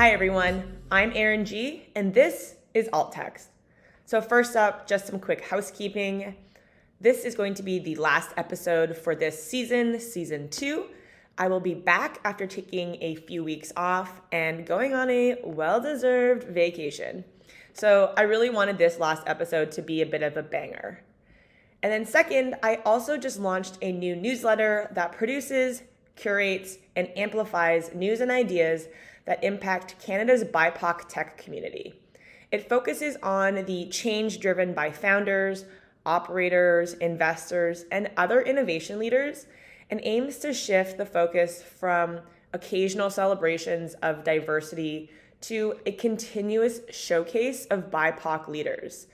Hi everyone, I'm Erin G, and this is Alt Text. So first up, just some quick housekeeping. This is going to be the last episode for this season, season 2. I will be back after taking a few weeks off and going on a well-deserved vacation. So I really wanted this last episode to be a bit of a banger. And then second, I also just launched a new newsletter that produces, curates, and amplifies news and ideas that impact Canada's BIPOC tech community. It focuses on the change driven by founders, operators, investors, and other innovation leaders, and aims to shift the focus from occasional celebrations of diversity to a continuous showcase of BIPOC leaders.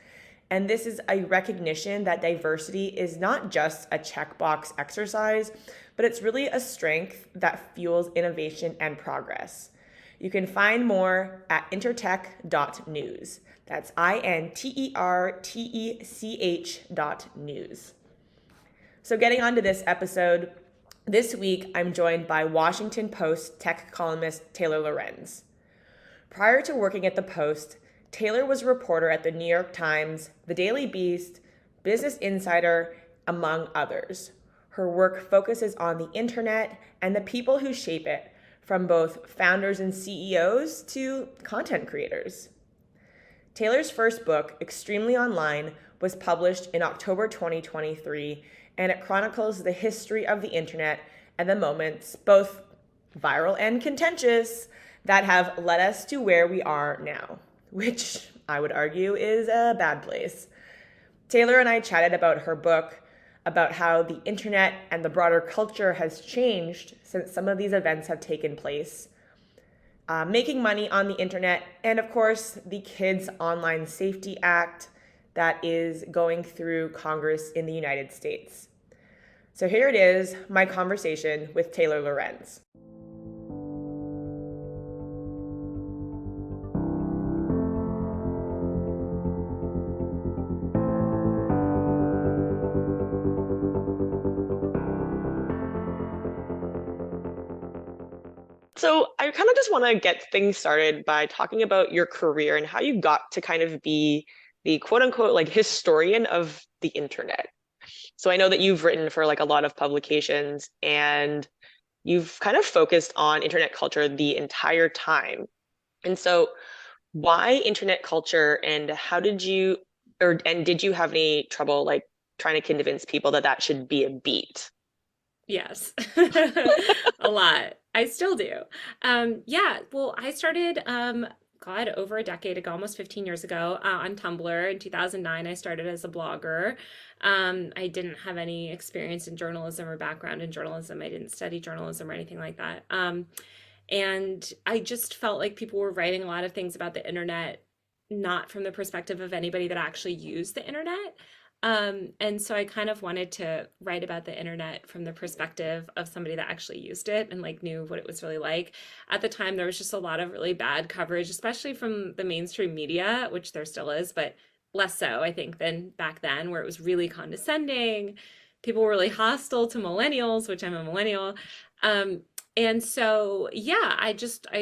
And this is a recognition that diversity is not just a checkbox exercise, but it's really a strength that fuels innovation and progress. You can find more at intertech.news. That's intertech.news. So getting on to this episode, this week I'm joined by Washington Post tech columnist Taylor Lorenz. Prior to working at the Post, Taylor was a reporter at the New York Times, The Daily Beast, Business Insider, among others. Her work focuses on the internet and the people who shape it, from both founders and CEOs to content creators. Taylor's first book, Extremely Online, was published in October 2023, and it chronicles the history of the internet and the moments, both viral and contentious, that have led us to where we are now, which I would argue is a bad place. Taylor and I chatted about her book, about how the internet and the broader culture has changed since some of these events have taken place, making money on the internet, and of course, the Kids Online Safety Act that is going through Congress in the United States. So here it is, my conversation with Taylor Lorenz. So I kind of just want to get things started by talking about your career and how you got to kind of be the quote unquote like historian of the internet. So I know that you've written for like a lot of publications and you've kind of focused on internet culture the entire time. And so why internet culture, and how did you did you have any trouble like trying to convince people that that should be a beat? Yes, a lot. I still do. Yeah, well, I started, God, over a decade ago, almost 15 years ago, on Tumblr. In 2009, I started as a blogger. I didn't have any experience in journalism or background in journalism. I didn't study journalism or anything like that. And I just felt like people were writing a lot of things about the internet, not from the perspective of anybody that actually used the internet. And so I kind of wanted to write about the internet from the perspective of somebody that actually used it and like knew what it was really like. At the time, there was just a lot of really bad coverage, especially from the mainstream media, which there still is, but less so, I think, than back then, where it was really condescending. People were really hostile to millennials, which I'm a millennial. Um, and so, yeah, I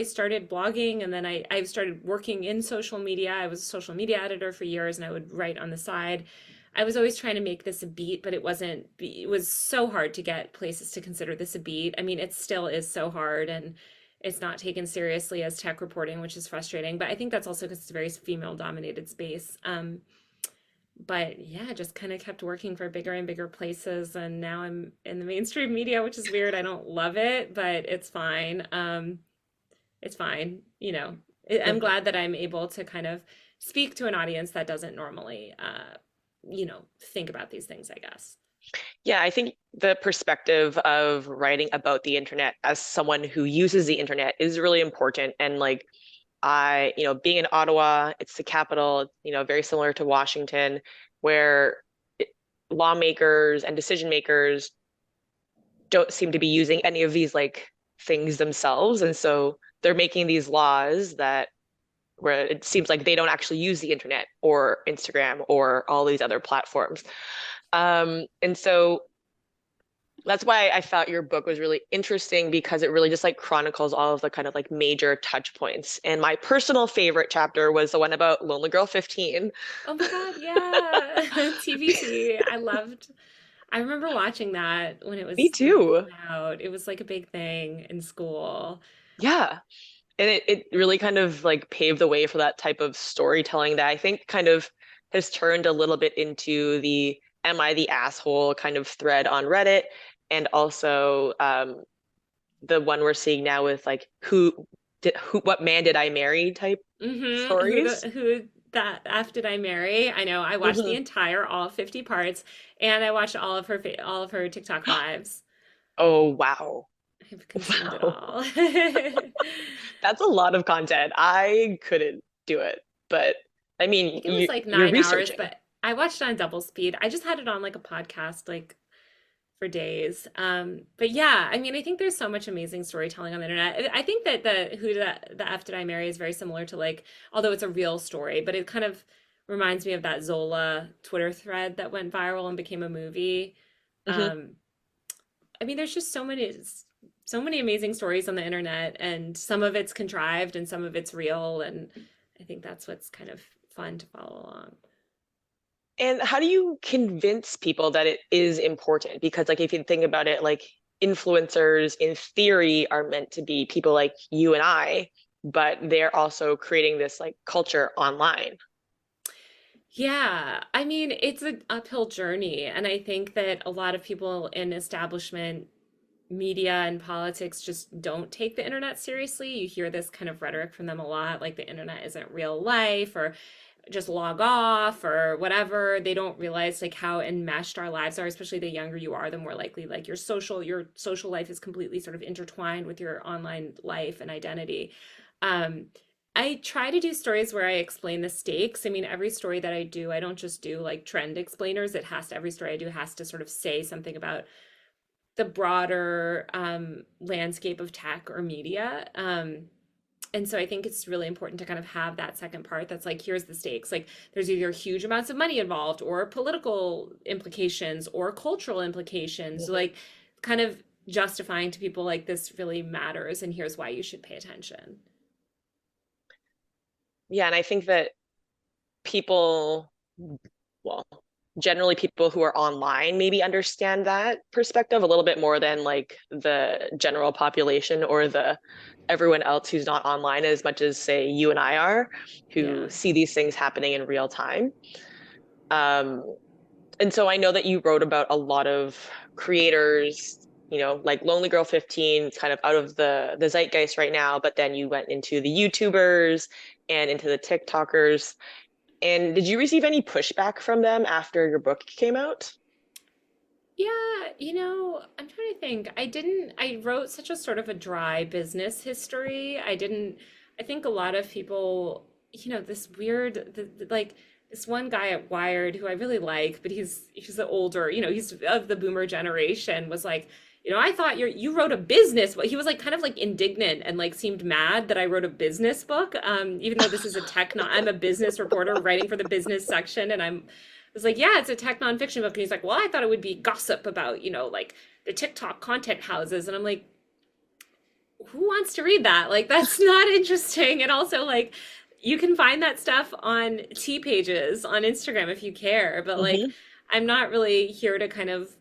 started blogging, and then I started working in social media. I was a social media editor for years, and I would write on the side. I was always trying to make this a beat, but it was so hard to get places to consider this a beat. I mean, it still is so hard, and it's not taken seriously as tech reporting, which is frustrating. But I think that's also because it's a very female dominated space. But yeah, I just kind of kept working for bigger and bigger places. And now I'm in the mainstream media, which is weird. I don't love it, but it's fine. It's fine. I'm Mhm. glad that I'm able to kind of speak to an audience that doesn't normally think about these things, I guess. Yeah, I think the perspective of writing about the internet as someone who uses the internet is really important. And like being in Ottawa, it's the capital, very similar to Washington, where it, lawmakers and decision makers don't seem to be using any of these like things themselves. And so they're making these laws that where it seems like they don't actually use the internet or Instagram or all these other platforms. And so That's why I thought your book was really interesting because it really just like chronicles all of the kind of like major touch points. And my personal favorite chapter was the one about Lonely Girl 15. Oh my God, yeah. TBT. I remember watching that Me when it came too. out. It was like a big thing in school. Yeah. And it really kind of like paved the way for that type of storytelling that I think kind of has turned a little bit into the am I the asshole kind of thread on Reddit. And also the one we're seeing now with like what man did I marry type stories. Who that F did I marry? I know. I watched the Hmm. entire all 50 parts, and I watched all of her TikTok lives. Oh, wow. I've consumed it Wow. all. That's a lot of content. I couldn't do it. But I I mean, think it was like you're 9 hours, researching. but I watched it on double speed. I just had it on like a podcast, like for days. But yeah, I mean, I think there's so much amazing storytelling on the internet. I think that the F did I marry is very similar to like, although it's a real story, but it kind of reminds me of that Zola Twitter thread that went viral and became a movie. Hmm. Um, I mean, there's just so many amazing stories on the internet, and some of it's contrived and some of it's real, and I think that's what's kind of fun to follow along. And how do you convince people that it is important? Because, like, if you think about it, like, influencers in theory are meant to be people like you and I, but they're also creating this like culture online. Yeah, I mean, it's an uphill journey, and I think that a lot of people in establishment media and politics just don't take the internet seriously. You hear this kind of rhetoric from them a lot, like the internet isn't real life or just log off or whatever. They don't realize like how enmeshed our lives are, especially the younger you are, the more likely like your social life is completely sort of intertwined with your online life and identity. Um, I try to do stories where I explain the stakes. I mean, every story that I do, I don't just do like trend explainers. Every story I do has to sort of say something about the broader landscape of tech or media. And so I think it's really important to kind of have that second part that's like, here's the stakes. Like, there's either huge amounts of money involved, or political implications, or cultural implications. So, Mhm. like, kind of justifying to people, like, this really matters, and here's why you should pay attention. Yeah, and I think that people, well, generally people who are online maybe understand that perspective a little bit more than like the general population or the everyone else who's not online as much as say you and I are, who Yeah. see these things happening in real time. Um, and so I know that you wrote about a lot of creators, like Lonely Girl 15, it's kind of out of the zeitgeist right now, but then you went into the YouTubers and into the TikTokers. And did you receive any pushback from them after your book came out? Yeah, I'm trying to think. I wrote such a sort of a dry business history. I think a lot of people, this weird, like this one guy at Wired who I really like, but he's the older, he's of the boomer generation, was like, I thought you wrote a business book. He was like kind of like indignant and like seemed mad that I wrote a business book. Even though this is a tech, not I'm a business reporter writing for the business section, and I was like, yeah, it's a tech nonfiction book. And he's like, well, I thought it would be gossip about, like the TikTok content houses. And I'm like, who wants to read that? Like, that's not interesting. And also, like, you can find that stuff on T pages on Instagram if you care. But like, Hmm. I'm not really here to kind of,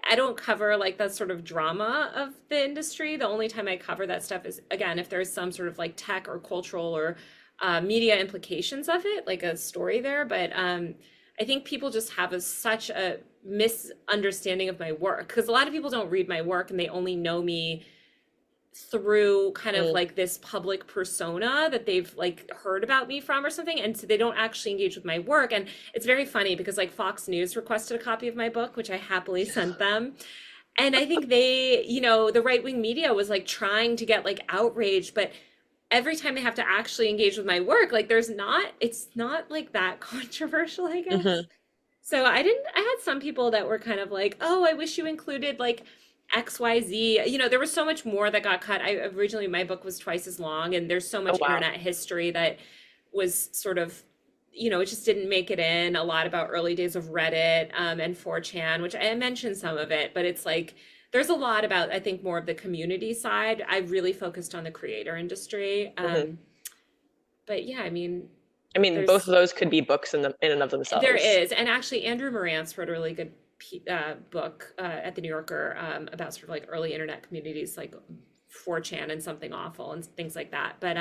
I don't cover like that sort of drama of the industry. The only time I cover that stuff is, again, if there's some sort of like tech or cultural or media implications of it, like a story there. But I think people just have such a misunderstanding of my work, because a lot of people don't read my work and they only know me through kind of Mm. like this public persona that they've like heard about me from or something, and so they don't actually engage with my work. And it's very funny because like Fox News requested a copy of my book, which I happily sent them, and I think they, the right-wing media was like trying to get like outraged, but every time they have to actually engage with my work, like it's not like that controversial, I guess. Hmm. So I had some people that were kind of like, oh, I wish you included like XYZ. There was so much more that got cut. My book was twice as long, and there's so Oh, much wow. internet history that was sort of it just didn't make it in. A lot about early days of Reddit, and 4chan, which I mentioned some of it, but it's like there's a lot about, I think, more of the community side. I really focused on the creator industry. Hmm. But yeah, I mean, I mean, both there's of those could be books in and of there themselves. is, and actually Andrew Marantz wrote a really good book at the New Yorker, about sort of like early internet communities like 4chan and Something Awful and things like that. But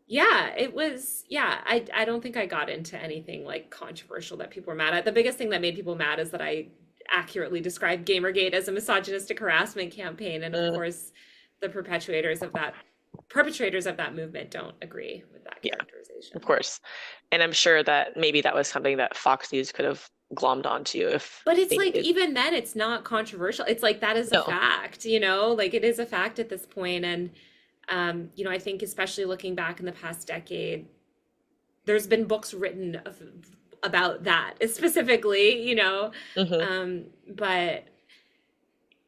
yeah, it was, yeah, I don't think I got into anything like controversial that people were mad at. The biggest thing that made people mad is that I accurately described Gamergate as a misogynistic harassment campaign. And of Mm, course, the perpetrators of that movement don't agree with that yeah, of characterization. course. And I'm sure that maybe that was something that Fox News could have glommed onto if But it's they like, needed. even then, it's not controversial. It's like that is a No. fact, like it is a fact at this point. And, I think especially looking back in the past decade, there's been books written about that specifically, Hmm. but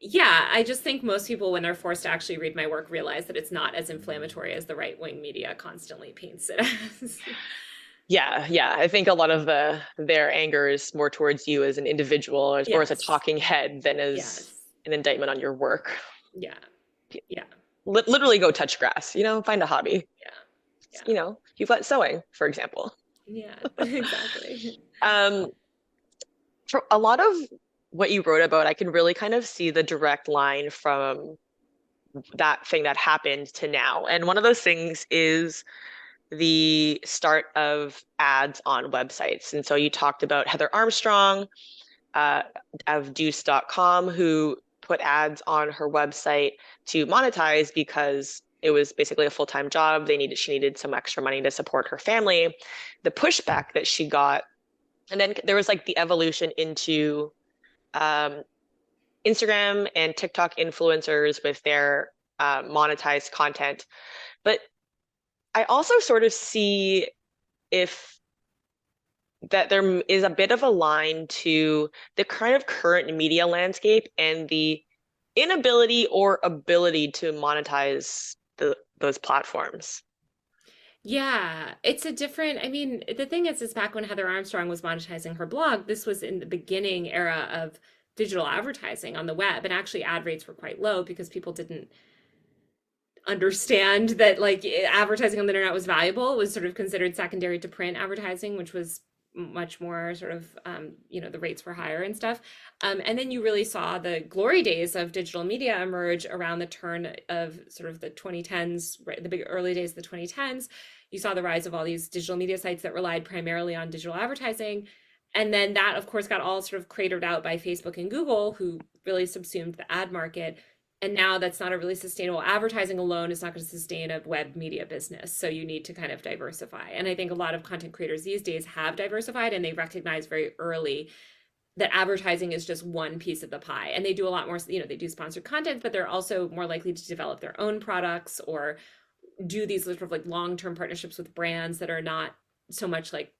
yeah, I just think most people, when they're forced to actually read my work, realize that it's not as inflammatory as the right-wing media constantly paints it as. Yeah, yeah. I think a lot of their anger is more towards you as an individual or as a Yes, talking head than as yes, an indictment on your work. yeah, yeah, Literally go touch grass, find a hobby. yeah, yeah, You like sewing, for example. yeah, exactly. Um, for a lot of what you wrote about, I can really kind of see the direct line from that thing that happened to now. And one of those things is the start of ads on websites. And so you talked about Heather Armstrong, uh, of Deuce.com, who put ads on her website to monetize because it was basically a full-time job. She needed some extra money to support her family. The pushback that she got, and then there was like the evolution into um, Instagram and TikTok influencers with their monetized content. But I also sort of see if that there is a bit of a line to the kind of current media landscape and the inability or ability to monetize those platforms. Yeah, it's a different, I mean, the thing is back when Heather Armstrong was monetizing her blog, this was in the beginning era of digital advertising on the web, and actually ad rates were quite low because people didn't understand that like advertising on the internet was valuable. It was sort of considered secondary to print advertising, which was much more sort of, the rates were higher and stuff. And then you really saw the glory days of digital media emerge around the turn of sort of the 2010s, right, the big early days of the 2010s. You saw the rise of all these digital media sites that relied primarily on digital advertising. And then that, of course, got all sort of cratered out by Facebook and Google, who really subsumed the ad market. And now that's not a really sustainable. Advertising alone is not going to sustain a web media business. So you need to kind of diversify. And I think a lot of content creators these days have diversified, and they recognize very early that advertising is just one piece of the pie. And they do a lot more, they do sponsored content, but they're also more likely to develop their own products or do these sort of like long-term partnerships with brands that are not so much like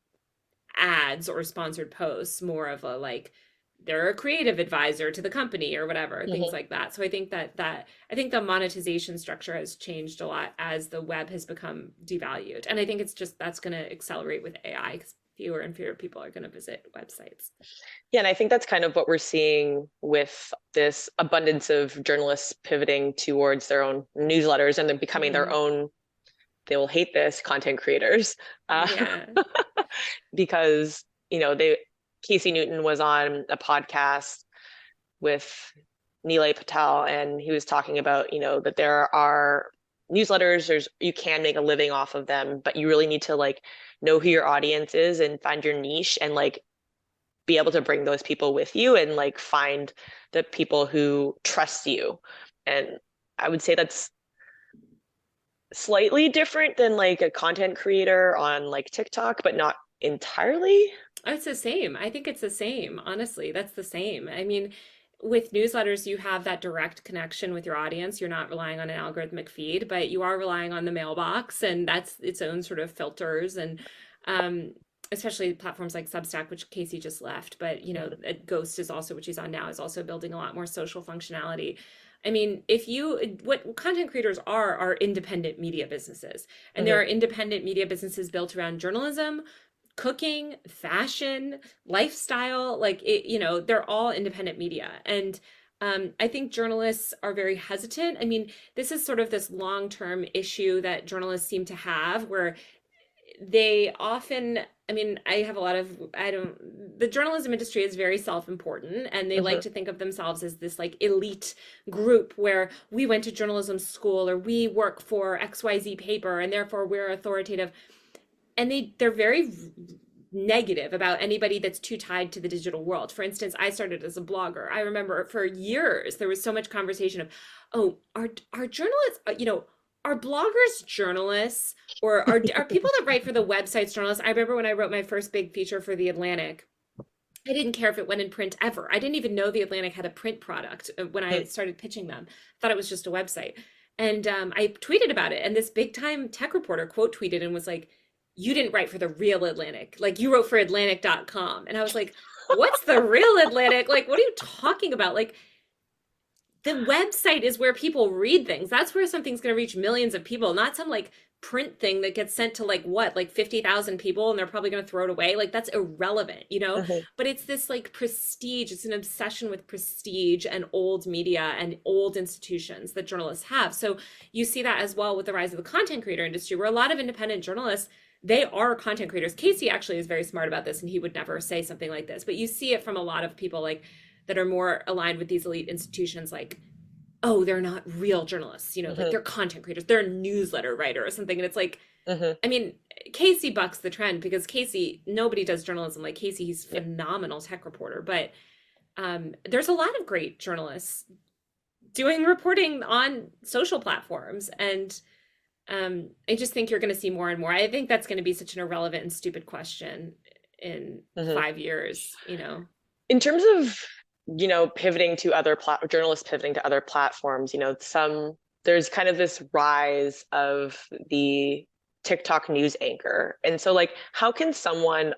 ads or sponsored posts, more of a like they're a creative advisor to the company or whatever, things Mhm. like that. So I think I think the monetization structure has changed a lot as the web has become devalued. And I think it's just that's going to accelerate with AI because fewer and fewer people are going to visit websites. Yeah, and I think that's kind of what we're seeing with this abundance of journalists pivoting towards their own newsletters and then becoming their Hmm. own, they will hate this, content creators. Uh, Yeah. because, they Casey Newton was on a podcast with Nilay Patel, and he was talking about, that there are newsletters, you can make a living off of them, but you really need to like know who your audience is and find your niche and like be able to bring those people with you and like find the people who trust you. And I would say that's slightly different than like a content creator on like TikTok, but not entirely. It's the same. I think it's the same. Honestly, that's the same. I mean, with newsletters, you have that direct connection with your audience. You're not relying on an algorithmic feed, but you are relying on the mailbox, and that's its own sort of filters and um, especially platforms like Substack, which Casey just left. But Ghost is also, which he's on now, is also building a lot more social functionality. I mean, what content creators are independent media businesses, and there Mm-hmm. are independent media businesses built around journalism, cooking, fashion, lifestyle, like it, they're all independent media. And I think journalists are very hesitant. I mean, this is sort of this long-term issue that journalists seem to have where they often, I mean, I have a lot of, I don't, the journalism industry is very self-important, and they like Hmm. to think of themselves as this like elite group where we went to journalism school or we work for XYZ paper and therefore we're authoritative. And they're very negative about anybody that's too tied to the digital world. For instance, I started as a blogger. I remember for years there was so much conversation of, oh, are journalists, are bloggers journalists, or are people that write for the websites journalists? I remember when I wrote my first big feature for The Atlantic, I didn't care if it went in print ever. I didn't even know The Atlantic had a print product when I started pitching them. I thought it was just a website. And I tweeted about it, and this big time tech reporter quote tweeted and was like, you didn't write for the real Atlantic. Like you wrote for Atlantic.com. And I was like, what's the real Atlantic? Like, what are you talking about? Like, the website is where people read things. That's where something's going to reach millions of people, not some like print thing that gets sent to like what, like 50,000 people and they're probably going to throw it away. Like that's irrelevant, Hmm. But it's this like prestige. It's an obsession with prestige and old media and old institutions that journalists have. So you see that as well with the rise of the content creator industry, where a lot of independent journalists, they are content creators. Casey actually is very smart about this and he would never say something like this, but you see it from a lot of people like that are more aligned with these elite institutions, like, oh, they're not real journalists, like Hmm. they're content creators, they're a newsletter writer or something. And it's like, Hmm. I mean, Casey bucks the trend because Casey, nobody does journalism like Casey. He's Yeah. phenomenal tech reporter, but there's a lot of great journalists doing reporting on social platforms. And I just think you're going to see more and more. I think that's going to be such an irrelevant and stupid question in Hmm. 5 years. In terms of, pivoting to other journalists pivoting to other platforms, there's kind of this rise of the TikTok news anchor. And so like how can someone,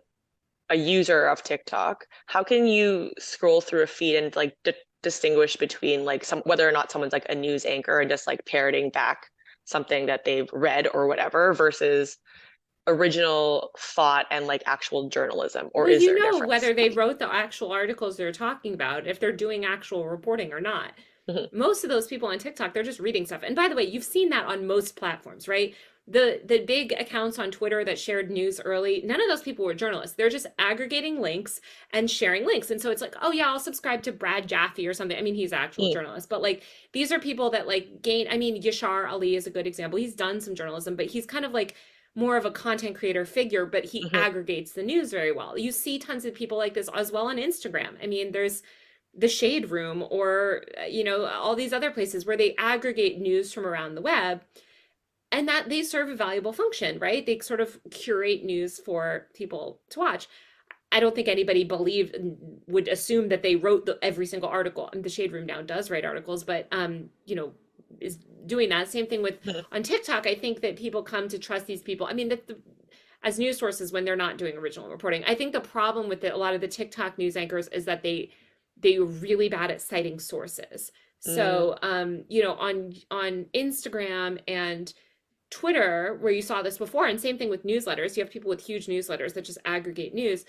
a user of TikTok, how can you scroll through a feed and like distinguish between like some whether or not someone's like a news anchor and just like parroting back something that they've read or whatever versus original thought and like actual journalism, or Well, is there a difference? whether they wrote the actual articles they're talking about, if they're doing actual reporting or not. Hmm. Most of those people on TikTok, they're just reading stuff. And by the way, you've seen that on most platforms, right? The big accounts on Twitter that shared news early, none of those people were journalists. They're just aggregating links and sharing links. And so it's like, oh yeah, I'll subscribe to Brad Jaffe or something. I mean, he's an actual journalist, but like these are people that like gain, I mean, Yashar Ali is a good example. He's done some journalism, but he's kind of like more of a content creator figure, but he Hmm. aggregates the news very well. You see tons of people like this as well on Instagram. I mean, there's the Shade Room or all these other places where they aggregate news from around the web, and that they serve a valuable function, right? They sort of curate news for people to watch. I don't think anybody would assume that they wrote every single article. And the Shade Room now does write articles, but is doing that. Same thing with on TikTok. I think that people come to trust these people. I mean, as news sources when they're not doing original reporting. I think the problem with a lot of the TikTok news anchors is that they're really bad at citing sources. Mm. So on Instagram and Twitter, where you saw this before, and same thing with newsletters, you have people with huge newsletters that just aggregate news.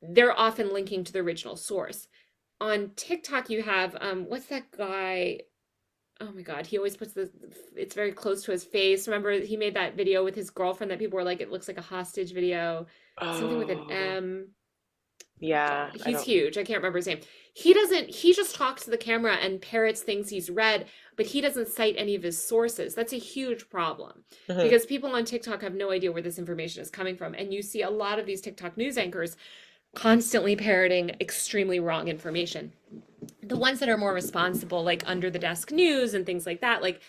They're often linking to the original source. On TikTok, you have what's that guy? Oh my God, he always puts it's very close to his face. Remember, he made that video with his girlfriend that people were like, it looks like a hostage video. Something with an Oh, M. Oh my yeah, God, I he's don't. huge. I can't remember his name. He just talks to the camera and parrots things he's read, but he doesn't cite any of his sources. That's a huge problem Mhm. because people on TikTok have no idea where this information is coming from. And you see a lot of these TikTok news anchors constantly parroting extremely wrong information. The ones that are more responsible, like Under the Desk News and things like that, like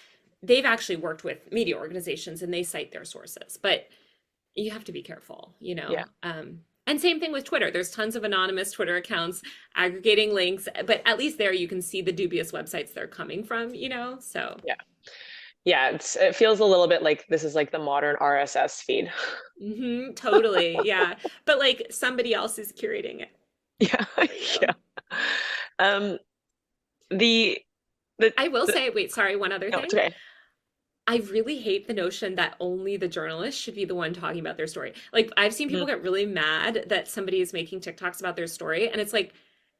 they've actually worked with media organizations and they cite their sources. But you have to be careful, Yeah, And same thing with Twitter. There's tons of anonymous Twitter accounts aggregating links, but at least there you can see the dubious websites they're coming from. So, yeah, yeah. It feels a little bit like this is like the modern RSS feed. totally. Yeah. But like somebody else is curating it Yeah, for yeah. you. Um, the the I will say, wait, sorry, one other no, it's thing. okay. I really hate the notion that only the journalist should be the one talking about their story. Like, I've seen people Mhm. get really mad that somebody is making TikToks about their story, and it's like,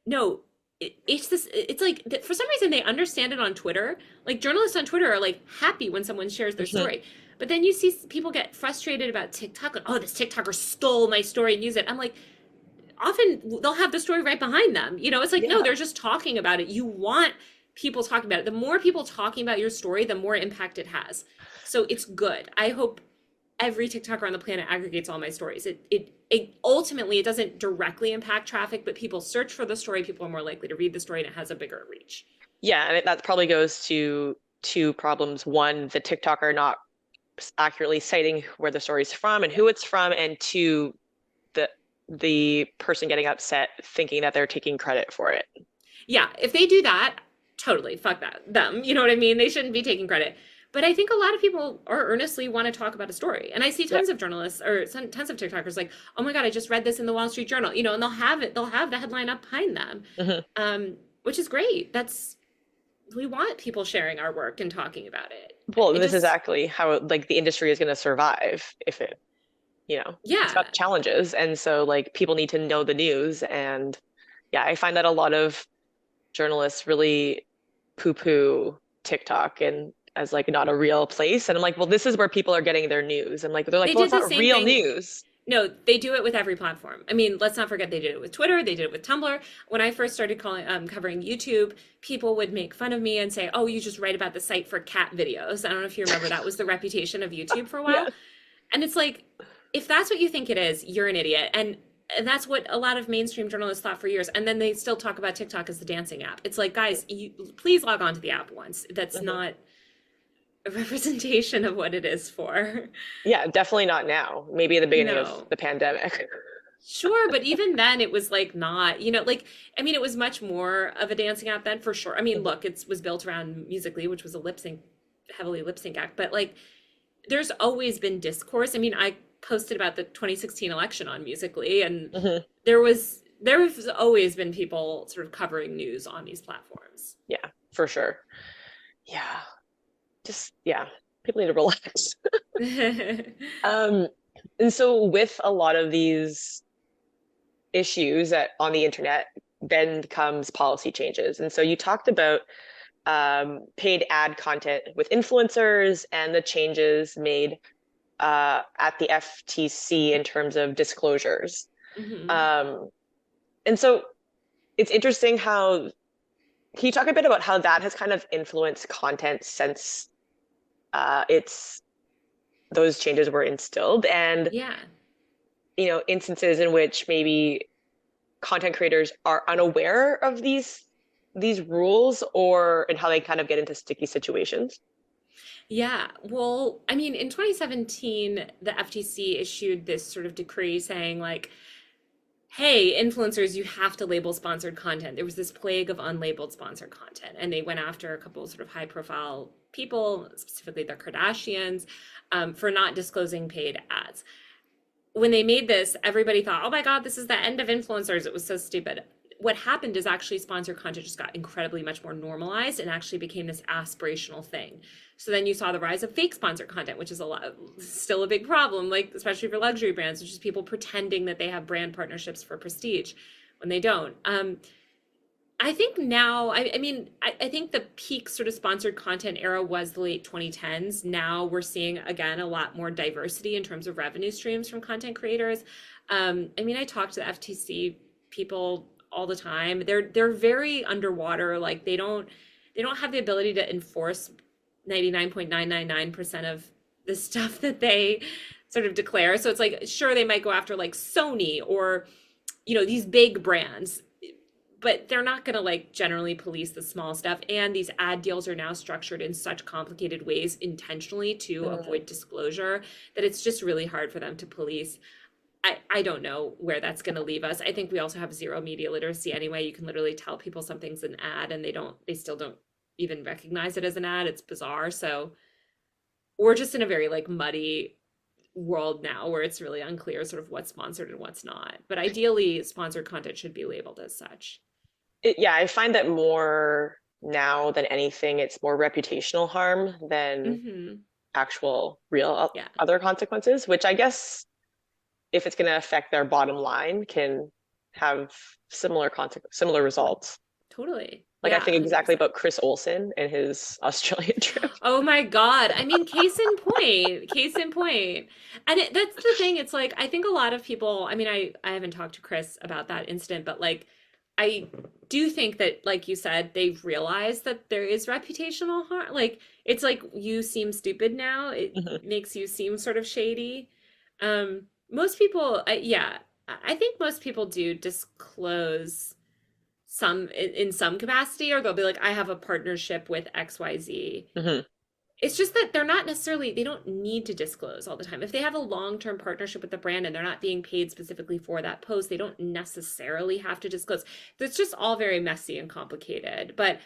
no, it's this, it's like, for some reason, they understand it on Twitter. Like, journalists on Twitter are like happy when someone shares their Mhm. story. But then you see people get frustrated about TikTok, like, oh, this TikToker stole my story and used it. I'm like, often they'll have the story right behind them. It's like, no, Yeah. they're just talking about it. You want people talking about it. The more people talking about your story, the more impact it has. So it's good. I hope every TikToker on the planet aggregates all my stories. It ultimately, it doesn't directly impact traffic, but people search for the story, people are more likely to read the story, and it has a bigger reach. Yeah, and that probably goes to two problems. One, the TikToker not accurately citing where the story's from and who it's from, and two, the the person getting upset thinking that they're taking credit for it. Yeah, if they do that, totally fuck that them. You know what I mean? They shouldn't be taking credit. But I think a lot of people are earnestly want to talk about a story. And I see Yeah. tons of journalists or tons of TikTokers like, oh my God, I just read this in the Wall Street Journal, and they'll have the headline up behind them. Hmm. Which is great. We want people sharing our work and talking about it. Well, It this is just, exactly how like the industry is going to survive if it's got yeah, challenges. And so like people need to know the news. And yeah, I find that a lot of journalists really poo-poo TikTok and as like not a real place. And I'm like, well, this is where people are getting their news. And like they're like, they well, did it's the not same real thing. news. No, they do it with every platform. I mean, let's not forget they did it with Twitter, they did it with Tumblr. When I first started covering YouTube, people would make fun of me and say, "Oh, you just write about the site for cat videos." I don't know if you remember that was the reputation of YouTube for a while. Yeah. And it's like, if that's what you think it is, you're an idiot. And that's what a lot of mainstream journalists thought for years. And then they still talk about TikTok as the dancing app. It's like, guys, please log on to the app once. That's Mhm. not a representation of what it is for. Yeah, definitely not now. Maybe at the beginning of No. the pandemic. Sure, but even then it was like not, like I mean it was much more of a dancing app then for sure. I mean, Mhm. look, it was built around Musically, which was a lip sync heavily lip sync act, but like there's always been discourse. I mean, I posted about the 2016 election on Musically and Mhm. there has always been people sort of covering news on these platforms. Yeah, for sure. Yeah. Just yeah, people need to relax. Um, and so with a lot of these issues that on the internet, then comes policy changes. And so you talked about paid ad content with influencers and the changes made at the FTC in terms of disclosures. Hmm. Um, and so it's interesting how, can you talk a bit about how that has kind of influenced content since it's those changes were instilled and Yeah. instances in which maybe content creators are unaware of these rules or and how they kind of get into sticky situations. Yeah. Well, I mean, in 2017, the FTC issued this sort of decree saying like, hey, influencers, you have to label sponsored content. There was this plague of unlabeled sponsored content, and they went after a couple of sort of high profile people, specifically the Kardashians, for not disclosing paid ads. When they made this, everybody thought, oh my God, this is the end of influencers. It was so stupid. What happened is actually sponsored content just got incredibly much more normalized and actually became this aspirational thing. So then you saw the rise of fake sponsored content, which is still a big problem, like especially for luxury brands, which is people pretending that they have brand partnerships for prestige when they don't. I think now, I mean, I think the peak sort of sponsored content era was the late 2010s. Now we're seeing, again, a lot more diversity in terms of revenue streams from content creators. I mean, I talk to the FTC people all the time. They're very underwater. Like they don't have the ability to enforce 99.999% of the stuff that they sort of declare. So it's like, sure, they might go after like Sony or, these big brands, but they're not going to like generally police the small stuff. And these ad deals are now structured in such complicated ways intentionally to Mhm. avoid disclosure that it's just really hard for them to police. I don't know where that's going to leave us. I think we also have zero media literacy anyway. You can literally tell people something's an ad and they still don't even recognize it as an ad. It's bizarre. So we're just in a very like muddy world now where it's really unclear sort of what's sponsored and what's not. But ideally, sponsored content should be labeled as such. Yeah, I find that more now than anything, it's more reputational harm than Hmm. actual real Yeah, other consequences, which I guess if it's going to affect their bottom line can have similar results. totally. Like I Yeah, think exactly 100%. about Chris Olsen and his Australian trip. Oh my God. I mean, case in point, case in point. And that's the thing. It's like, I think a lot of people, I mean, I haven't talked to Chris about that incident, but like, I do think that, like you said, they've realized that there is reputational harm. Like, it's like you seem stupid now. It Mhm. makes you seem sort of shady. Most people, yeah, I think most people do disclose some in some capacity, or they'll be like, I have a partnership with XYZ. Mhm. It's just that they're not necessarily, they don't need to disclose all the time. If they have a long-term partnership with the brand and they're not being paid specifically for that post, they don't necessarily have to disclose. It's just all very messy and complicated. But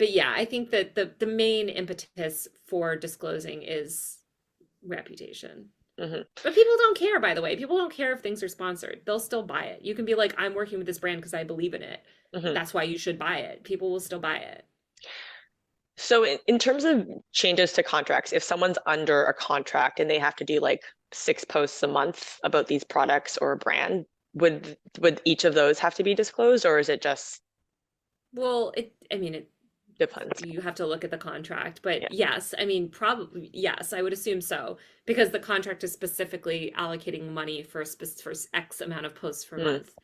yeah, I think that the main impetus for disclosing is reputation. Mhm. But people don't care, by the way. People don't care if things are sponsored. They'll still buy it. You can be like, I'm working with this brand because I believe in it. Mhm. That's why you should buy it. People will still buy it. So in terms of changes to contracts, if someone's under a contract and they have to do like 6 posts a month about these products or a brand, would each of those have to be disclosed, or is it just Well, I mean, depends? you have to look at the contract, but Yeah. yes, I mean, probably yes, I would assume so because the contract is specifically allocating money for for X amount of posts per Mm. month.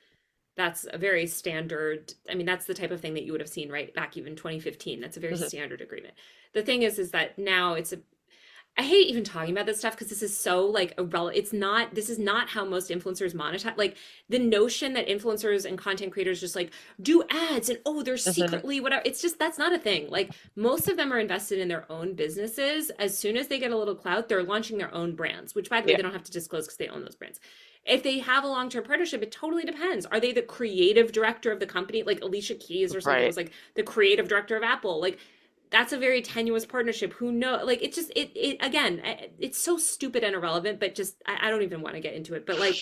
That's a very standard. I mean, that's the type of thing that you would have seen right back even 2015. That's a very Mhm. standard agreement. The thing is that now I hate even talking about this stuff because this is so like irrelevant. This is not how most influencers monetize. Like the notion that influencers and content creators just like do ads and oh, they're Mhm. secretly whatever. It's just, that's not a thing. Like most of them are invested in their own businesses. As soon as they get a little clout, they're launching their own brands, which by the way, Yeah. they don't have to disclose because they own those brands. If they have a long-term partnership, it totally depends. Are they the creative director of the company? Like Alicia Keys or something Right. was like the creative director of Apple. Like that's a very tenuous partnership. Who know? Like it just it again, it's so stupid and irrelevant. But just I don't even want to get into it. But like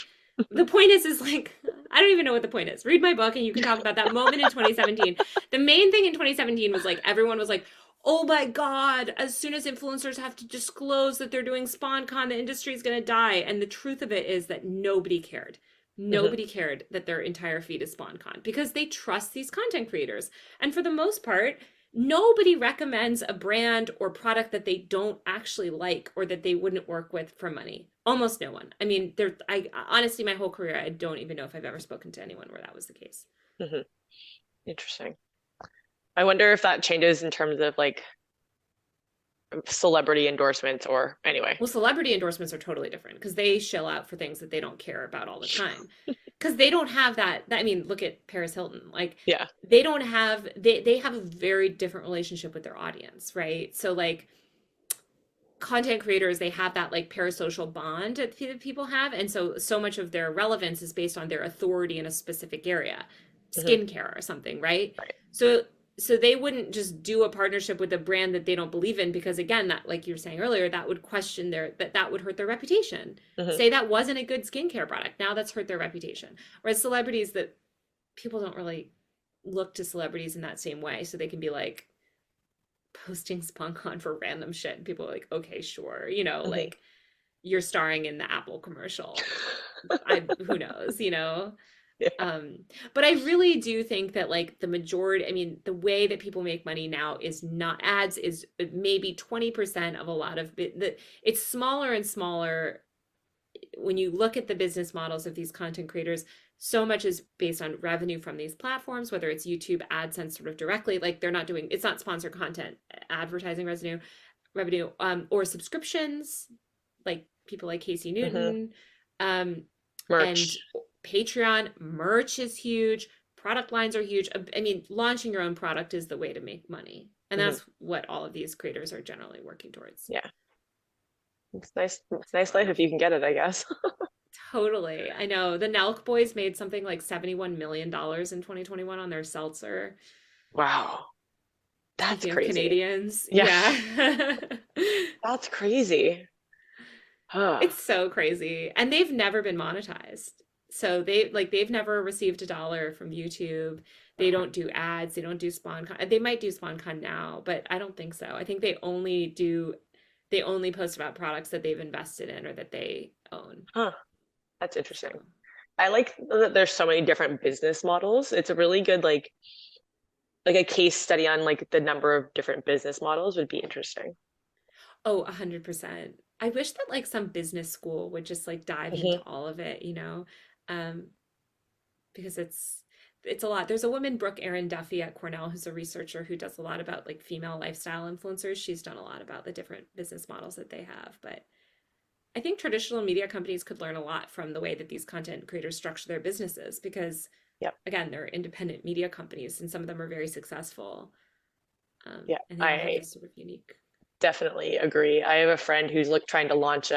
the point is like I don't even know what the point is. Read my book and you can talk about that moment in 2017. The main thing in 2017 was like everyone was like, oh my God, as soon as influencers have to disclose that they're doing SpawnCon, the industry is going to die. And the truth of it is that nobody cared. Mhm. Nobody cared that their entire feed is SpawnCon because they trust these content creators. And for the most part, nobody recommends a brand or product that they don't actually like or that they wouldn't work with for money. Almost no one. I mean, I honestly, my whole career, I don't even know if I've ever spoken to anyone where that was the case. Mhm. Interesting. I wonder if that changes in terms of like celebrity endorsements or anyway. Well, celebrity endorsements are totally different because they shell out for things that they don't care about all the time. Because they don't have I mean, look at Paris Hilton. Like Yeah. they don't have they have a very different relationship with their audience, right? So like content creators, they have that like parasocial bond that people have, and so much of their relevance is based on their authority in a specific area, Mhm. skincare or something, right? Right. So they wouldn't just do a partnership with a brand that they don't believe in because again, that like you were saying earlier, that would question that would hurt their reputation. Mhm. Say that wasn't a good skincare product, now that's hurt their reputation. Whereas celebrities, that people don't really look to celebrities in that same way, so they can be like posting SponCon for random shit and people are like, okay, sure, Mhm. like you're starring in the Apple commercial. I Who knows, Yeah. um but I really do think that like the majority, I mean, the way that people make money now is not ads, is maybe 20% of a lot of it's smaller and smaller. When you look at the business models of these content creators, so much is based on revenue from these platforms, whether it's YouTube AdSense sort of directly, like they're not doing, it's not sponsored content, advertising revenue, or subscriptions, like people like Casey Mhm. Newton, um, and Merch. Patreon. Merch is huge. Product lines are huge. I mean, launching your own product is the way to make money. And Mhm. that's what all of these creators are generally working towards. Yeah. It's nice. It's a nice life if you can get it, I guess. Totally. I know the Nelk boys made something like $71 million in 2021 on their seltzer. Wow. That's Speaking of crazy. Canadians, Yeah. yeah. That's crazy. Huh. It's so crazy. And they've never been monetized. So they've never received a dollar from YouTube. They don't do ads. They don't do SpawnCon. They might do SpawnCon now, but I don't think so. I think they only do They only post about products that they've invested in or that they own. Huh, that's So, interesting. I like that there's so many different business models. It's a really good like a case study on like the number of different business models would be interesting. oh, 100%. I wish that like some business school would just like dive into Hmm. all of it, you know, um, because it's a lot. There's a woman, Brooke Erin Duffy at Cornell, who's a researcher who does a lot about like female lifestyle influencers. She's done a lot about the different business models that they have, but I think traditional media companies could learn a lot from the way that these content creators structure their businesses because, Yep. again, they're independent media companies and some of them are very successful. Yeah, And they all have I this sort of unique. definitely agree. I have a friend who's trying to launch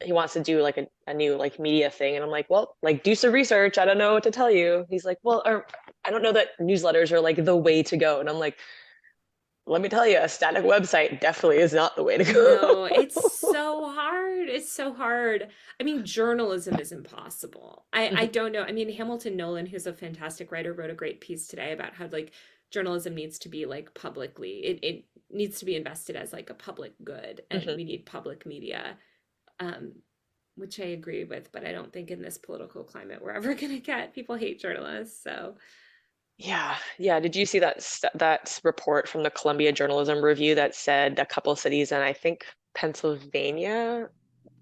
he wants to do like a new like media thing. And I'm like, well, like do some research. I don't know what to tell you. He's like, well, I don't know that newsletters are like the way to go. And I'm like, let me tell you, a static website definitely is not the way to No, it's go. so hard. It's so hard. I mean, journalism is impossible. I don't know. I mean, Hamilton Nolan, who's a fantastic writer, wrote a great piece today about how like journalism needs to be like publicly, it needs to be invested as like a public good, and Hmm. we need public media. Um, which I agree with, but I don't think in this political climate we're ever going to get. People hate journalists, so Yeah, yeah. Did you see that report from the Columbia Journalism Review that said a couple of cities, and I think Pennsylvania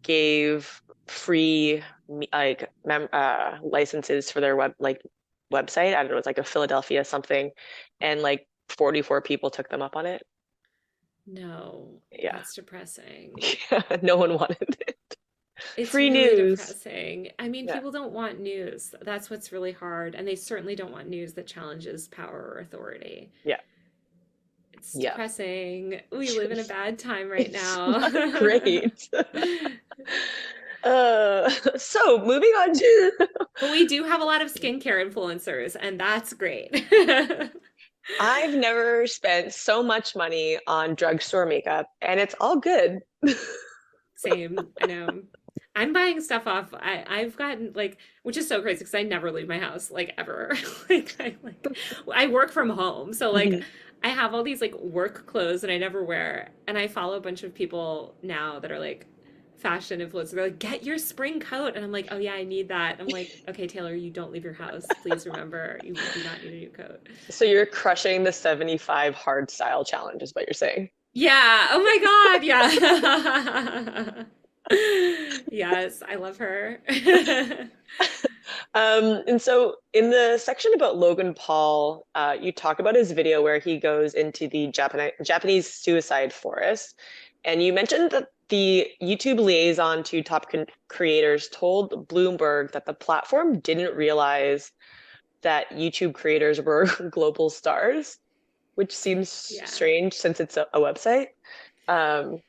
gave free licenses for their website. I don't know, it's like a Philadelphia something, and like 44 people took them up on it. no, Yeah, that's depressing. yeah. No one wanted it. It's Free really news. depressing. I mean, Yeah, people don't want news. That's what's really hard. And they certainly don't want news that challenges power or authority. yeah, It's yeah. depressing. We live in a bad time right It's now. not great. So moving on to But we do have a lot of skincare influencers, and that's great. I've never spent so much money on drugstore makeup, and it's all good. Same, I know. I'm buying stuff off. I've gotten like, which is so crazy because I never leave my house like ever. I work from home, so like Mhm. I have all these like work clothes that I never wear, and I follow a bunch of people now that are like fashion influencers. They're like, get your spring coat, and I'm like, oh yeah, I need that. I'm like, okay, Taylor, you don't leave your house. Please remember, you do not need a new coat. So you're crushing the 75 hard style challenge, is what you're saying. Yeah. Oh my God. Yeah. Yes, I love her. And so in the section about Logan Paul, you talk about his video where he goes into the Japanese suicide forest, and you mentioned that the YouTube liaison to top creators told Bloomberg that the platform didn't realize that YouTube creators were global stars, which seems Yeah. strange since it's a website, um,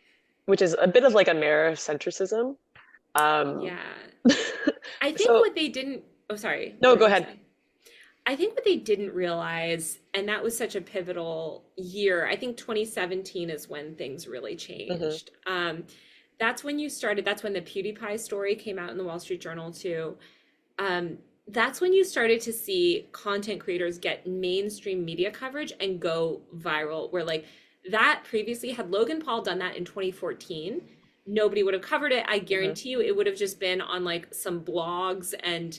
which is a bit of like a mirror centricism. Um, Yeah. I think so what they didn't, oh, sorry, what no, were go you gonna ahead. say? I think what they didn't realize, and that was such a pivotal year, I think 2017 is when things really Hmm. changed. That's when you started, that's when the PewDiePie story came out in the Wall Street Journal too. Um, that's when you started to see content creators get mainstream media coverage and go viral, where like that previously, had Logan Paul done that in 2014, nobody would have covered it. I Hmm. guarantee you it would have just been on like some blogs and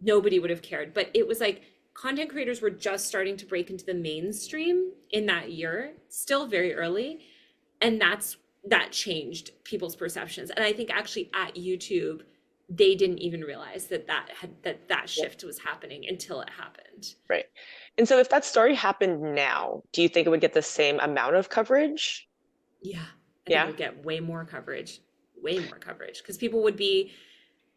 nobody would have cared. But it was like content creators were just starting to break into the mainstream in that year, still very early. And that changed people's perceptions. And I think actually at YouTube, they didn't even realize that Yeah, shift was happening until it happened. right. And so if that story happened now, do you think it would get the same amount of coverage? Yeah, I think it Yeah. would get way more coverage because people would be,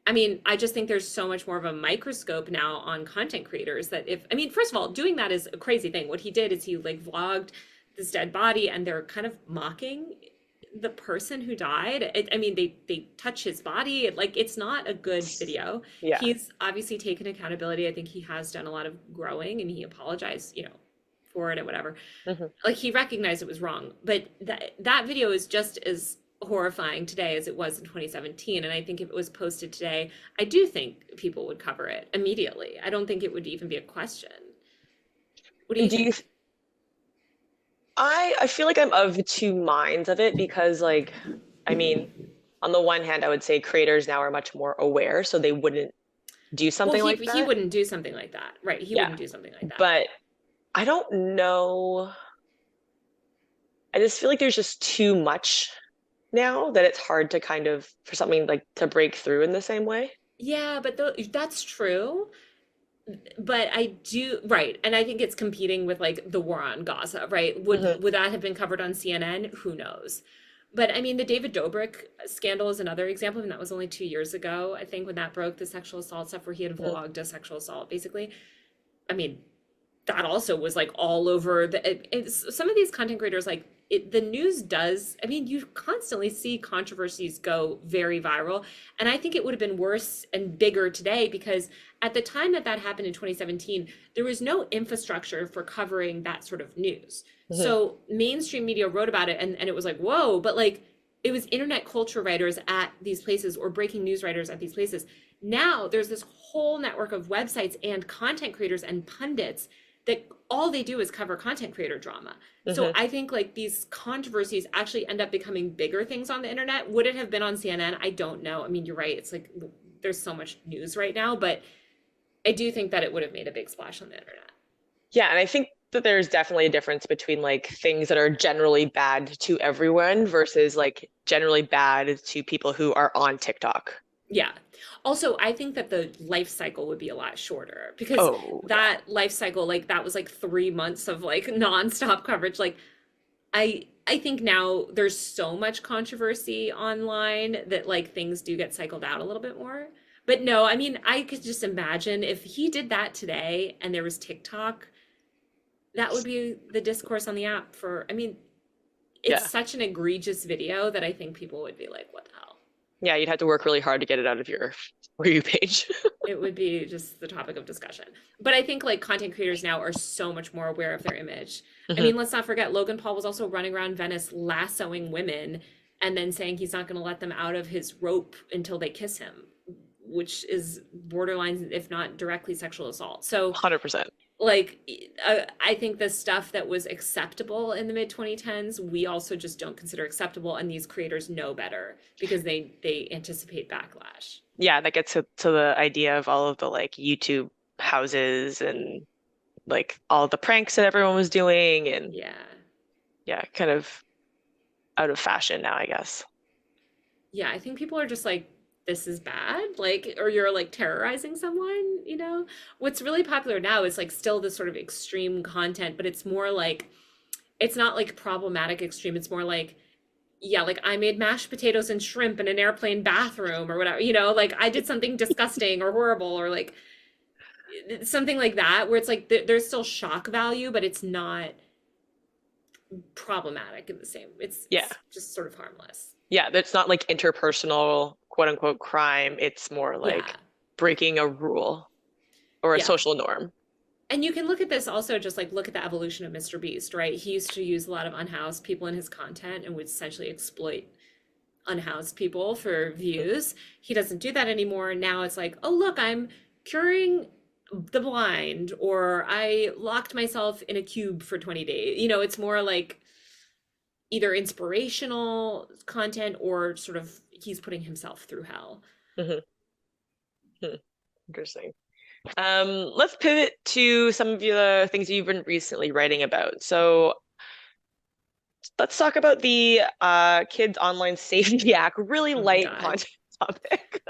I mean, I just think there's so much more of a microscope now on content creators that if, I mean, first of all, doing that is a crazy thing. What he did is he like vlogged this dead body and they're kind of mocking the person who died. I mean, they touch his body. Like it's not a good video. Yeah. He's obviously taken accountability. I think he has done a lot of growing and he apologized, you know, for it and whatever. Hmm. Like he recognized it was wrong, but that video is just as horrifying today as it was in 2017. And I think if it was posted today, I do think people would cover it immediately. I don't think it would even be a question. What do And you do you think? I feel like I'm of two minds of it because like I mean, on the one hand, I would say creators now are much more aware, so they wouldn't do Well, something like he that. wouldn't do something like that, right? He Yeah. wouldn't do something like that. But I don't know. I just feel like there's just too much now that it's hard to kind of for something like to break through in the same way. Yeah, but that's true. But I do, right, and I think it's competing with like the war on Gaza, right? Hmm. Would that have been covered on CNN? Who knows? But I mean, the David Dobrik scandal is another example, and that was only 2 years ago, I think, when that broke, the sexual assault stuff where he had Hmm. vlogged a sexual assault, basically. I mean, that also was like all over some of these content creators like the news does, I mean, you constantly see controversies go very viral, and I think it would have been worse and bigger today because at the time that that happened in 2017 there was no infrastructure for covering that sort of news, Hmm. so mainstream media wrote about it, and it was like whoa, but like it was internet culture writers at these places or breaking news writers at these places. Now there's this whole network of websites and content creators and pundits that all they do is cover content creator drama. So Hmm. I think like these controversies actually end up becoming bigger things on the internet. Would it have been on CNN? I don't know. I mean, you're right. It's like there's so much news right now, but I do think that it would have made a big splash on the internet. Yeah, and I think that there's definitely a difference between like things that are generally bad to everyone versus like generally bad to people who are on TikTok. Yeah. Also, I think that the life cycle would be a lot shorter because Oh, yeah. that life cycle, like that was like 3 months of like nonstop coverage. Like I think now there's so much controversy online that like things do get cycled out a little bit more. But no, I mean, I could just imagine if he did that today and there was TikTok, that would be the discourse on the app for, I mean, it's Yeah. such an egregious video that I think people would be like, what the hell? Yeah, you'd have to work really hard to get it out of your For You page. It would be just the topic of discussion. But I think like content creators now are so much more aware of their image. I Hmm. mean, let's not forget Logan Paul was also running around Venice lassoing women and then saying he's not going to let them out of his rope until they kiss him, which is borderline, if not directly, sexual assault. So 100%. like I think the stuff that was acceptable in the mid 2010s we also just don't consider acceptable, and these creators know better because they anticipate backlash. Yeah, that gets to the idea of all of the like YouTube houses and like all the pranks that everyone was doing and Yeah. yeah, kind of out of fashion now, I guess. Yeah, I think people are just like, this is bad, like, or you're like terrorizing someone, you know? What's really popular now is like still this sort of extreme content, but it's more like, it's not like problematic extreme. It's more like, yeah, like I made mashed potatoes and shrimp in an airplane bathroom or whatever, you know, like I did something disgusting or horrible or like something like that, where it's like there's still shock value, but it's not problematic in the same. Yeah. It's just sort of harmless. Yeah, that's not like interpersonal quote unquote crime. It's more like Yeah. breaking a rule or a Yeah. social norm. And you can look at this also, just like look at the evolution of Mr. Beast, right? He used to use a lot of unhoused people in his content and would essentially exploit unhoused people for views. He doesn't do that anymore. Now it's like, oh, look, I'm curing the blind, or I locked myself in a cube for 20 days. You know, it's more like either inspirational content or sort of he's putting himself through hell. Hmm. Hmm. Interesting. Let's pivot to some of the things you've been recently writing about. So let's talk about the Kids Online Safety Act, really Oh my light God. content topic.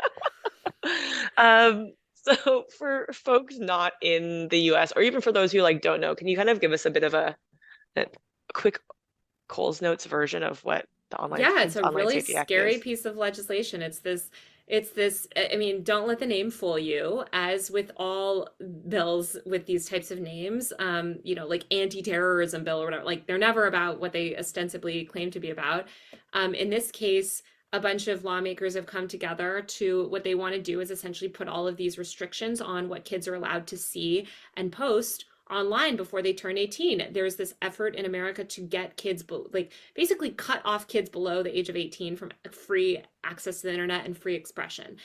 Um, so for folks not in the US, or even for those who like don't know, can you kind of give us a bit of a quick Coles Notes version of what the Yeah, it's Kids a Online really Safety Act scary is? piece of legislation. It's this, I mean, don't let the name fool you. As with all bills with these types of names, you know, like anti-terrorism bill or whatever, like they're never about what they ostensibly claim to be about. In this case, a bunch of lawmakers have come together to what they want to do is essentially put all of these restrictions on what kids are allowed to see and post online before they turn 18. There's this effort in America to get kids like basically cut off kids below the age of 18 from free access to the internet and free expression.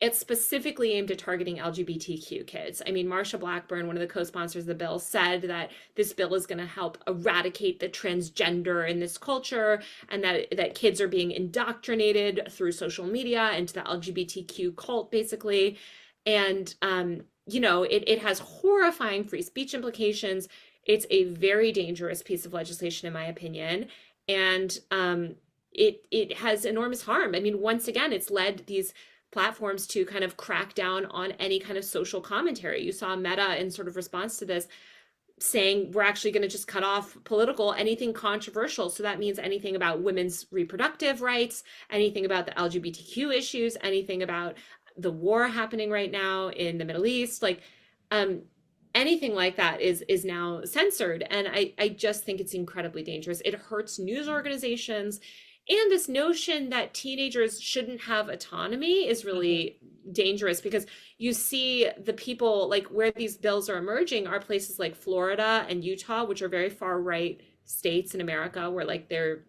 It's specifically aimed at targeting LGBTQ kids. I mean, Marsha Blackburn, one of the co-sponsors of the bill, said that this bill is going to help eradicate the transgender in this culture, and that kids are being indoctrinated through social media into the LGBTQ cult, basically. And it has horrifying free speech implications. It's a very dangerous piece of legislation, in my opinion, and it has enormous harm. I mean, once again, it's led these platforms to kind of crack down on any kind of social commentary. You saw Meta in sort of response to this saying we're actually going to just cut off anything controversial. So that means anything about women's reproductive rights, anything about the LGBTQ issues, anything about the war happening right now in the Middle East, like anything like that is now censored. And I just think it's incredibly dangerous. It hurts news organizations. And this notion that teenagers shouldn't have autonomy is really dangerous, because you see the people, like, where these bills are emerging are places like Florida and Utah, which are very far right states in America, where like the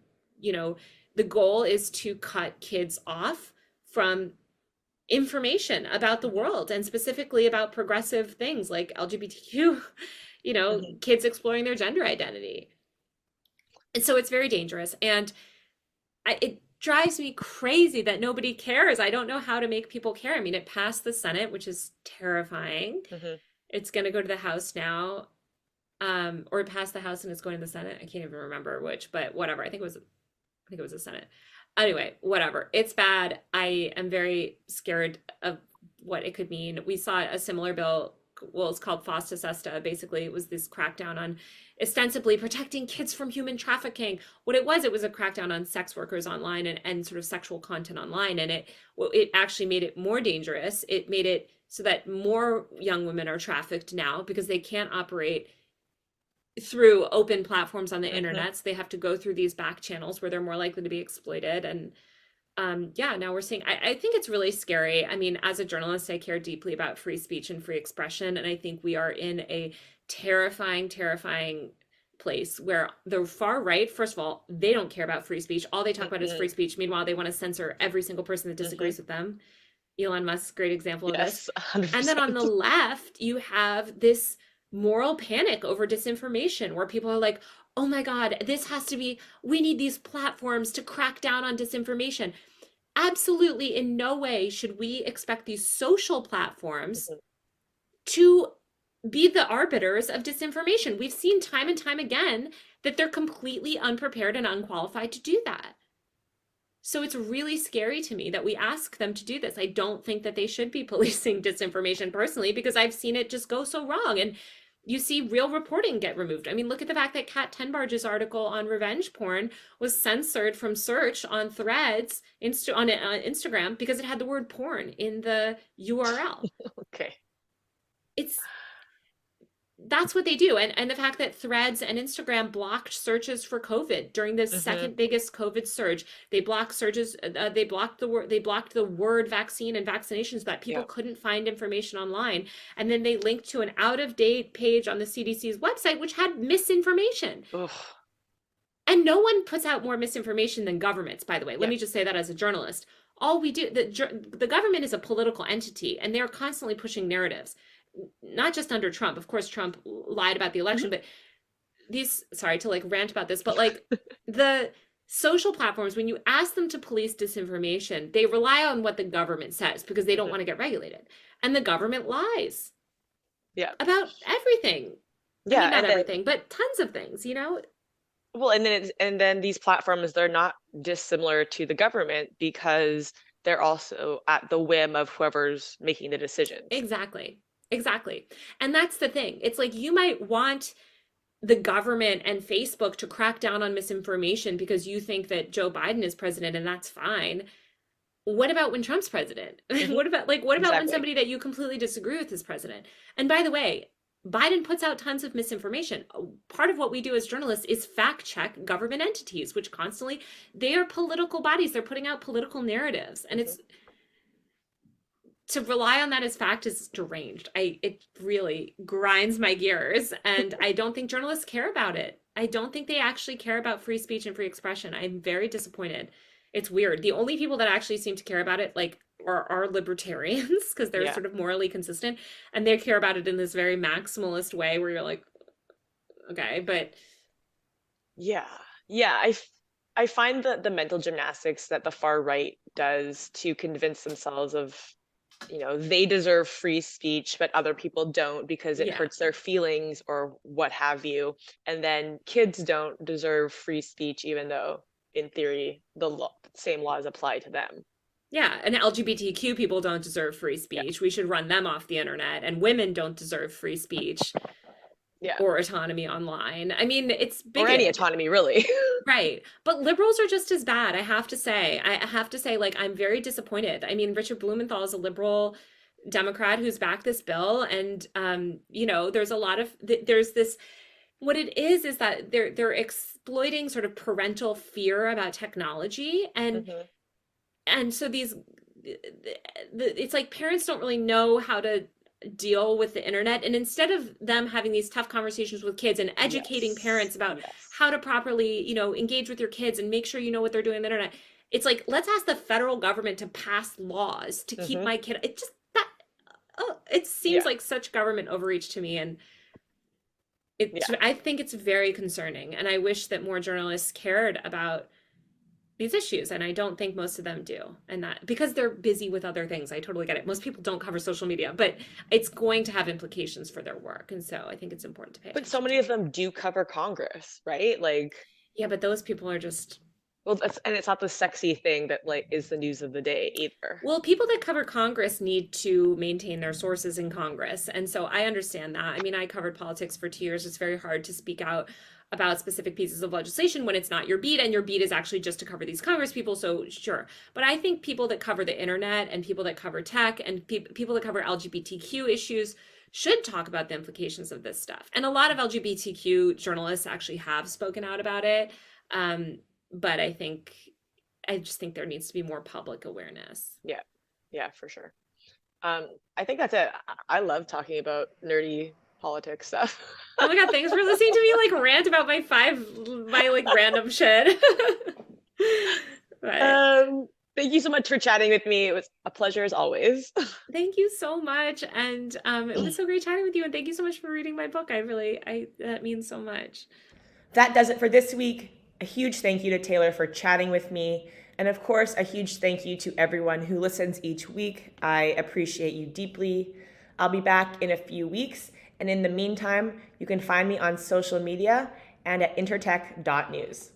goal is to cut kids off from information about the world, and specifically about progressive things like LGBTQ, kids exploring their gender identity. And so it's very dangerous. And it drives me crazy that nobody cares. I don't know how to make people care. I mean, it passed the Senate, which is terrifying. It's going to go to the House now, or it passed the House and it's going to the Senate. I can't even remember which, but whatever. I think it was the Senate. Anyway, whatever. It's bad. I am very scared of what it could mean. We saw a similar bill. Well, it's called FOSTA SESTA. Basically, it was this crackdown on ostensibly protecting kids from human trafficking. What it was a crackdown on sex workers online and sort of sexual content online. And it actually made it more dangerous. It made it so that more young women are trafficked now because they can't operate through open platforms on the internet. So they have to go through these back channels where they're more likely to be exploited. And now we're seeing, I think it's really scary. I mean, as a journalist, I care deeply about free speech and free expression. And I think we are in a terrifying, terrifying place where the far right, first of all, they don't care about free speech. All they talk about is free speech. Meanwhile, they want to censor every single person that disagrees with them. Elon Musk's great example of this. 100%. And then on the left, you have this moral panic over disinformation where people are like, oh my God, we need these platforms to crack down on disinformation. Absolutely, in no way should we expect these social platforms to be the arbiters of disinformation. We've seen time and time again that they're completely unprepared and unqualified to do that. So it's really scary to me that we ask them to do this. I don't think that they should be policing disinformation personally, because I've seen it just go so wrong. And you see real reporting get removed. I mean, look at the fact that Kat Tenbarge's article on revenge porn was censored from search on Threads on Instagram because it had the word porn in the URL. Okay. That's what they do. And the fact that Threads and Instagram blocked searches for COVID during the second biggest COVID surge, they blocked searches, they blocked the word vaccine and vaccinations so that people couldn't find information online. And then they linked to an out-of-date page on the CDC's website, which had misinformation. And no one puts out more misinformation than governments, by the way. Let me just say that as a journalist. All we do, the government is a political entity, and they're constantly pushing narratives. Not just under Trump. Of course, Trump lied about the election, but sorry to like rant about this, but like the social platforms, when you ask them to police disinformation, they rely on what the government says because they don't want to get regulated. And the government lies about everything. I mean, not everything, but tons of things, Well, and then these platforms, they're not dissimilar to the government because they're also at the whim of whoever's making the decisions. Exactly. And that's the thing. It's like you might want the government and Facebook to crack down on misinformation because you think that Joe Biden is president, and that's fine. What about when Trump's president? What about when somebody that you completely disagree with is president? And by the way, Biden puts out tons of misinformation. Part of what we do as journalists is fact check government entities, which constantly, they are political bodies. They're putting out political narratives. And it's, to rely on that as fact is deranged. It really grinds my gears, and I don't think journalists care about it. I don't think they actually care about free speech and free expression. I'm very disappointed. It's weird. The only people that actually seem to care about it, like are libertarians because they're Yeah. sort of morally consistent, and they care about it in this very maximalist way where you're like, okay, but Yeah. Yeah. I find that the mental gymnastics that the far right does to convince themselves of, they deserve free speech, but other people don't because it yeah. hurts their feelings or what have you. And then kids don't deserve free speech, even though in theory same laws apply to them. Yeah, and LGBTQ people don't deserve free Yeah. speech. We should run them off the internet, and women don't deserve free speech Yeah. or autonomy online. I mean, it's Or any bigoted. autonomy, really. Right. But liberals are just as bad, I have to say. I have to say, like, I'm very disappointed. I mean, Richard Blumenthal is a liberal Democrat who's backed this bill, and there's a lot of there's this what it is that they're exploiting sort of parental fear about technology, and Mhm. so it's like parents don't really know how to deal with the internet, and instead of them having these tough conversations with kids and educating Yes. parents about Yes. how to properly engage with your kids and make sure you know what they're doing on the internet, it's like, let's ask the federal government to pass laws to keep Mhm. my kid. It just that it seems Yeah. like such government overreach to me, and Yeah. I think it's very concerning, and I wish that more journalists cared about these issues, and I don't think most of them do, and that because they're busy with other things. I totally get it. Most people don't cover social media, but it's going to have implications for their work, and so I think it's important to pay But so attention many to. of them do cover Congress, right? Like, Yeah, but those people are just, well, and it's not the sexy thing that like is the news of the day either. well, people that cover Congress need to maintain their sources in Congress, and so I understand that. I mean, I covered politics for 2 years. It's very hard to speak out about specific pieces of legislation when it's not your beat, and your beat is actually just to cover these Congress people, so sure. But I think people that cover the internet and people that cover tech and people that cover LGBTQ issues should talk about the implications of this stuff. And a lot of LGBTQ journalists actually have spoken out about it. Um, but I just think there needs to be more public awareness. Yeah. Yeah, for sure. I think that's it. I love talking about nerdy politics stuff. Oh my God, thanks for listening to me like rant about my like random shit. But Thank you so much for chatting with me. It was a pleasure as always. thank you so much. And it was so great chatting with you. And thank you so much for reading my book. That means so much. That does it for this week. A huge thank you to Taylor for chatting with me. And of course, a huge thank you to everyone who listens each week. I appreciate you deeply. I'll be back in a few weeks. And in the meantime, you can find me on social media and at intertech.news.